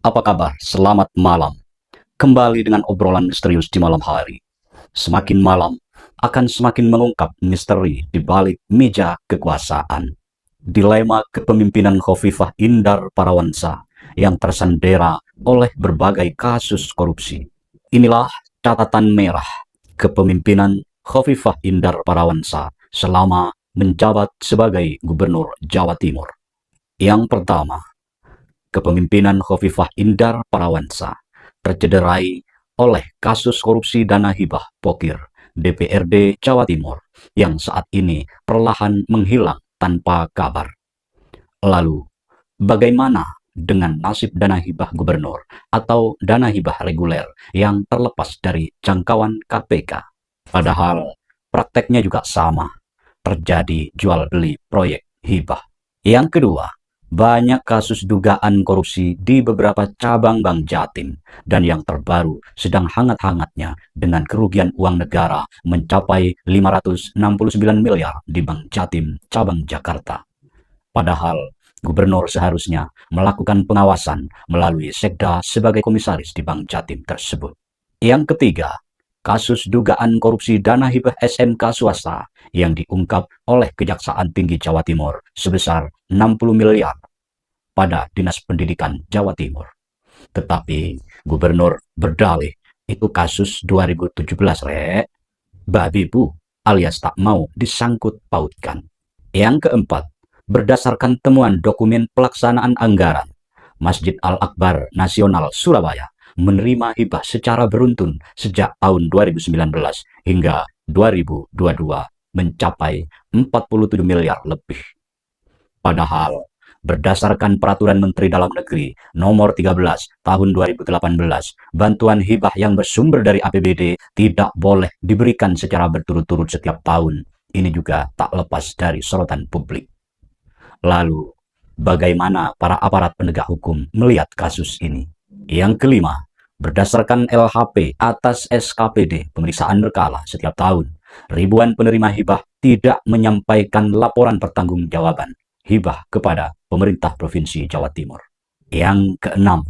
Apa kabar? Selamat malam. Kembali dengan obrolan misterius di malam hari. Semakin malam, akan semakin mengungkap misteri di balik meja kekuasaan. Dilema kepemimpinan Khofifah Indar Parawansa yang tersandera oleh berbagai kasus korupsi. Inilah catatan merah kepemimpinan Khofifah Indar Parawansa selama menjabat sebagai Gubernur Jawa Timur. Yang pertama, kepemimpinan Khofifah Indar Parawansa tercederai oleh kasus korupsi dana hibah pokir DPRD Jawa Timur yang saat ini perlahan menghilang tanpa kabar. Lalu, bagaimana dengan nasib dana hibah gubernur atau dana hibah reguler yang terlepas dari jangkauan KPK? Padahal prakteknya juga sama, terjadi jual beli proyek hibah. Yang kedua, banyak kasus dugaan korupsi di beberapa cabang Bank Jatim, dan yang terbaru sedang hangat-hangatnya dengan kerugian uang negara mencapai 569 miliar di Bank Jatim cabang Jakarta. Padahal gubernur seharusnya melakukan pengawasan melalui Sekda sebagai komisaris di Bank Jatim tersebut. Yang ketiga, kasus dugaan korupsi dana hibah SMK swasta yang diungkap oleh Kejaksaan Tinggi Jawa Timur sebesar 60 miliar pada Dinas Pendidikan Jawa Timur. Tetapi gubernur berdalih itu kasus 2017, Rek. Babi bu alias tak mau disangkut pautkan. Yang keempat, berdasarkan temuan dokumen pelaksanaan anggaran, Masjid Al-Akbar Nasional Surabaya menerima hibah secara beruntun sejak tahun 2019 hingga 2022 mencapai 47 miliar lebih. Padahal berdasarkan Peraturan Menteri Dalam Negeri Nomor 13 Tahun 2018, bantuan hibah yang bersumber dari APBD tidak boleh diberikan secara berturut-turut setiap tahun. Ini juga tak lepas dari sorotan publik. Lalu, bagaimana para aparat penegak hukum melihat kasus ini? Yang kelima, berdasarkan LHP atas SKPD pemeriksaan berkala setiap tahun, ribuan penerima hibah tidak menyampaikan laporan pertanggungjawaban hibah kepada pemerintah Provinsi Jawa Timur. Yang keenam,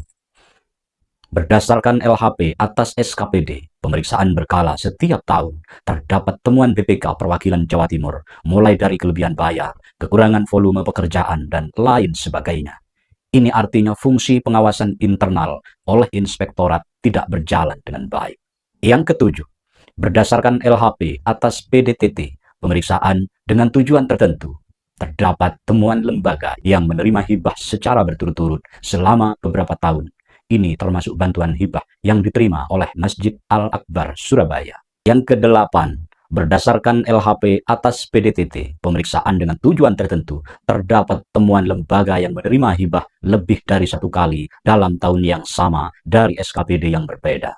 berdasarkan LHP atas SKPD pemeriksaan berkala setiap tahun, terdapat temuan BPK Perwakilan Jawa Timur, mulai dari kelebihan bayar, kekurangan volume pekerjaan, dan lain sebagainya. Ini artinya fungsi pengawasan internal oleh inspektorat tidak berjalan dengan baik. Yang ketujuh, berdasarkan LHP atas PDTT pemeriksaan dengan tujuan tertentu, terdapat temuan lembaga yang menerima hibah secara berturut-turut selama beberapa tahun. Ini termasuk bantuan hibah yang diterima oleh Masjid Al-Akbar Surabaya. Yang kedelapan, berdasarkan LHP atas PDTT pemeriksaan dengan tujuan tertentu, terdapat temuan lembaga yang menerima hibah lebih dari satu kali dalam tahun yang sama dari SKPD yang berbeda.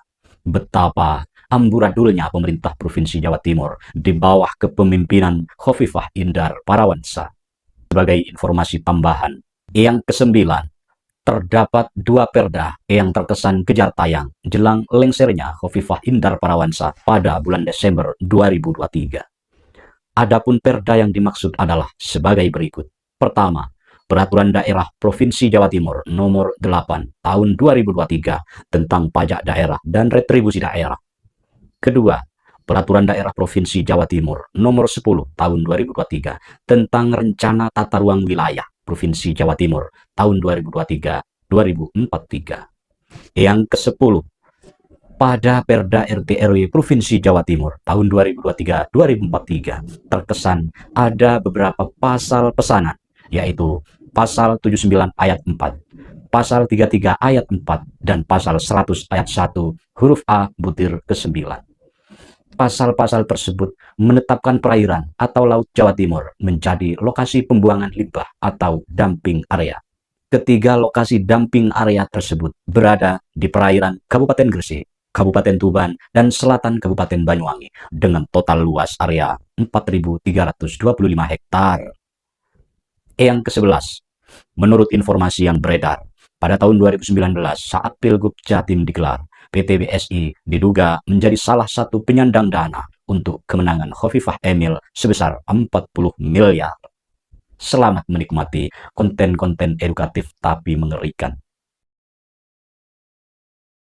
Betapa amburadulnya pemerintah Provinsi Jawa Timur di bawah kepemimpinan Khofifah Indar Parawansa. Sebagai informasi tambahan, yang kesembilan, terdapat dua perda yang terkesan kejar tayang jelang lengsernya Khofifah Indar Parawansa pada bulan Desember 2023. Adapun perda yang dimaksud adalah sebagai berikut. Pertama, Peraturan Daerah Provinsi Jawa Timur Nomor 8 Tahun 2023 tentang pajak daerah dan retribusi daerah. Kedua, Peraturan Daerah Provinsi Jawa Timur Nomor 10 Tahun 2023 tentang Rencana Tata Ruang Wilayah Provinsi Jawa Timur tahun 2023-2043. Yang ke-10, pada Perda RT RW Provinsi Jawa Timur tahun 2023-2043 terkesan ada beberapa pasal pesanan, yaitu pasal 79 ayat 4, pasal 33 ayat 4, dan pasal 100 ayat 1 huruf A butir ke-9. Pasal-pasal tersebut menetapkan perairan atau Laut Jawa Timur menjadi lokasi pembuangan limbah atau dumping area. Ketiga lokasi dumping area tersebut berada di perairan Kabupaten Gresik, Kabupaten Tuban, dan selatan Kabupaten Banyuwangi dengan total luas area 4.325 hektar. Yang ke-11, menurut informasi yang beredar, pada tahun 2019 saat Pilgub Jatim digelar, PT BSI diduga menjadi salah satu penyandang dana untuk kemenangan Khofifah Emil sebesar 40 miliar. Selamat menikmati konten-konten edukatif tapi mengerikan.